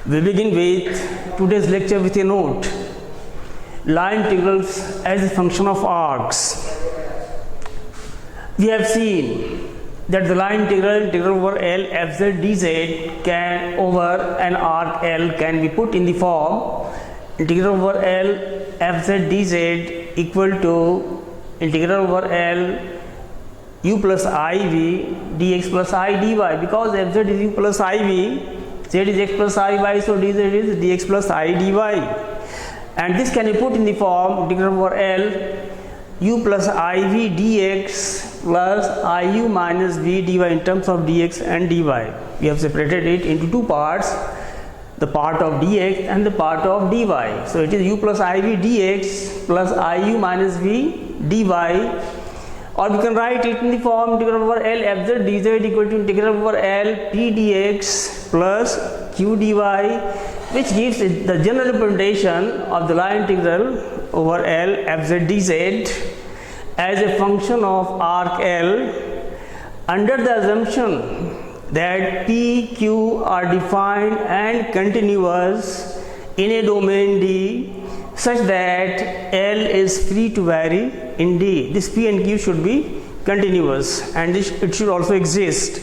We begin with today's lecture with a note. Line integrals as a function of arcs. We have seen that the line integral over L fz dz can over an arc L can be put in the form integral over L fz dz equal to integral over L u plus iv dx plus I dy, because fz is u plus iv, z is x plus iy, so dz is dx plus I dy, and this can be put in the form integral over L u plus iv dx plus iu minus v dy in terms of dx and dy. We have separated it into two parts, the part of dx and the part of dy. So it is u plus iv dx plus iu minus v dy, or we can write it in the form integral over L fz dz equal to integral over L p dx plus q dy, which gives the general representation of the line integral over L fz dz as a function of arc L under the assumption that p, q are defined and continuous in a domain D such that L is free to vary in D. This p and q should be continuous, and it should also exist.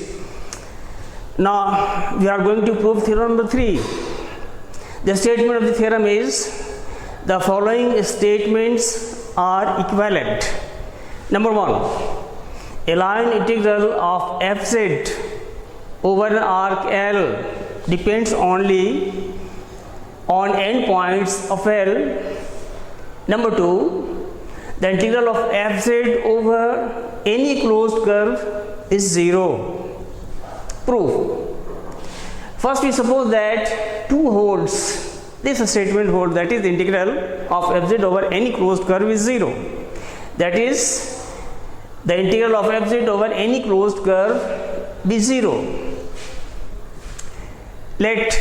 Now we are going to prove theorem number 3. The statement of the theorem is the following statements are equivalent. Number 1, a line integral of fz over an arc L depends only on endpoints of L. Number 2, the integral of fz over any closed curve is 0. Proof. First, we suppose that 2 holds. This statement holds, that is, the integral of fz over any closed curve is 0. That is, the integral of fz over any closed curve be 0. Let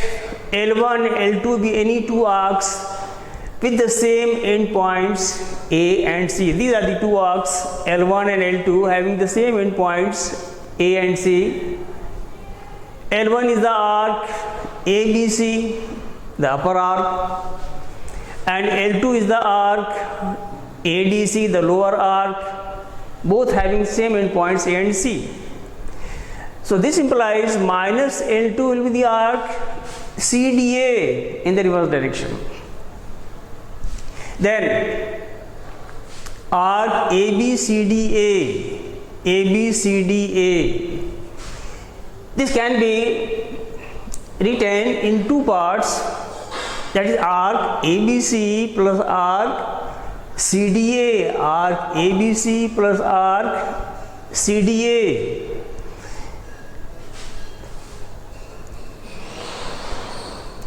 L1 and L2 be any two arcs with the same endpoints A and C. These are the two arcs L1 and L2 having the same endpoints A and C. L1 is the arc ABC, the upper arc, and L2 is the arc ADC, the lower arc, both having same endpoints A and C. So this implies minus L2 will be the arc CDA in the reverse direction. Then arc ABCDA, ABCDA. This can be written in two parts, that is arc ABC plus arc CDA, arc ABC plus arc CDA.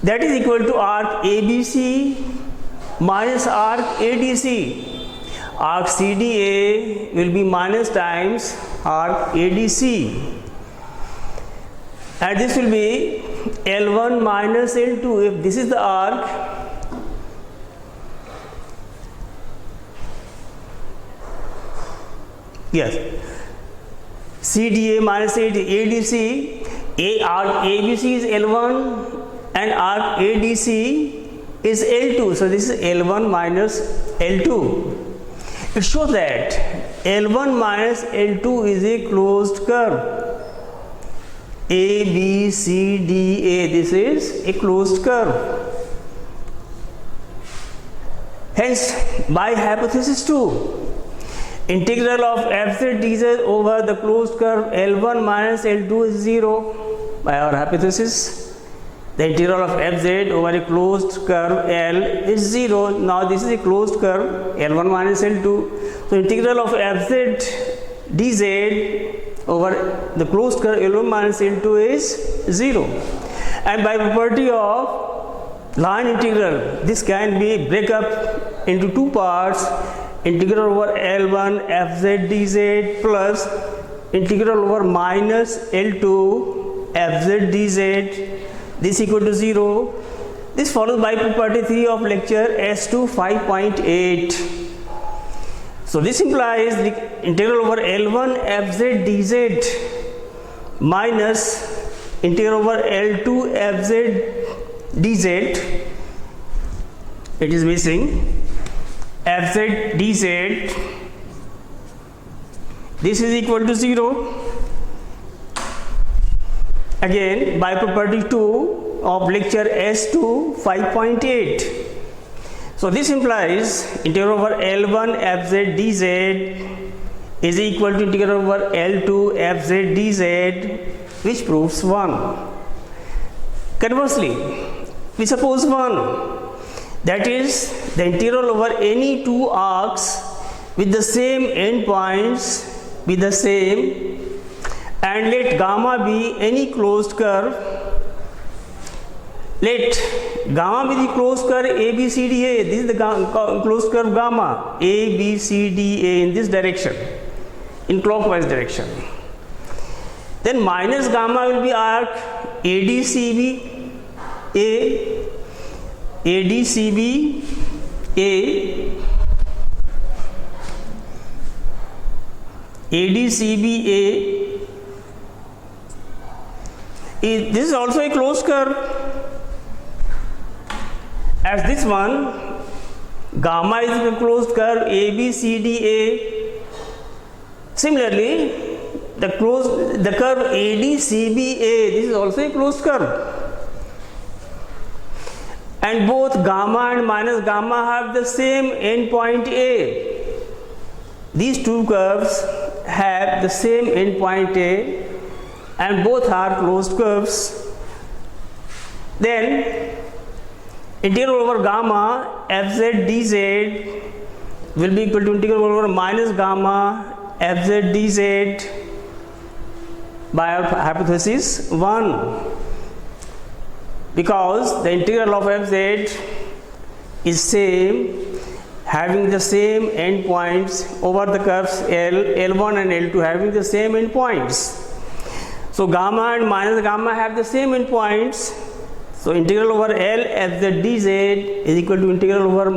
That is equal to arc ABC minus arc ADC. Arc CDA will be minus times arc ADC, and this will be L1 minus L2. If this is the arc, yes, CDA minus ADC, arc ABC is L1 and arc ADC is L2. So this is L1 minus L2. It shows that L1 minus L2 is a closed curve. A, B, C, D, A. This is a closed curve. Hence, by hypothesis 2, integral of fz dz over the closed curve L1 minus L2 is 0. By our hypothesis, the integral of fz over a closed curve L is 0. Now this is a closed curve L1 minus L2. So integral of fz dz over the closed curve L1 minus L2 is 0. And by property of line integral, this can be break up into two parts, integral over L1 fz dz plus integral over minus L2 fz dz. This equal to 0. This follows by property 3 of lecture S2 5.8. So this implies the integral over L1 fz dz minus integral over L2 fz dz, it is missing, fz dz, this is equal to 0. Again, by property 2 of lecture S2 5.8. So this implies integral over L1 fz dz is equal to integral over L2 fz dz, which proves 1. Conversely, we suppose 1, that is the integral over any two arcs with the same endpoints be the same, and let gamma be any closed curve. Let gamma be the closed curve ABCDA. This is the closed curve gamma ABCDA in this direction, in clockwise direction. Then minus gamma will be arc ADCB A, ADCB A, ADCB A. This is also a closed curve, as this one gamma is a closed curve ABCDA. Similarly, the curve ADCBA, this is also a closed curve, and both gamma and minus gamma have the same endpoint A. These two curves have the same endpoint A, and both are closed curves. Then integral over gamma fz dz will be equal to integral over minus gamma fz dz by our hypothesis 1, because the integral of fz is same, having the same endpoints over the curves L1 and L2 having the same endpoints. So gamma and minus gamma have the same endpoints. So integral over L fz dz is equal to integral over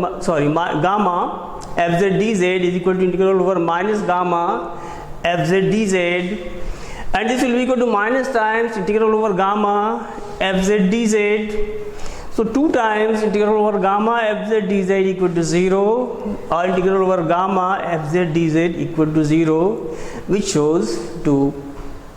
gamma fz dz is equal to integral over minus gamma fz dz, and this will be equal to minus times integral over gamma fz dz. So 2 times integral over gamma fz dz equal to 0, or integral over gamma fz dz equal to 0, which shows 2.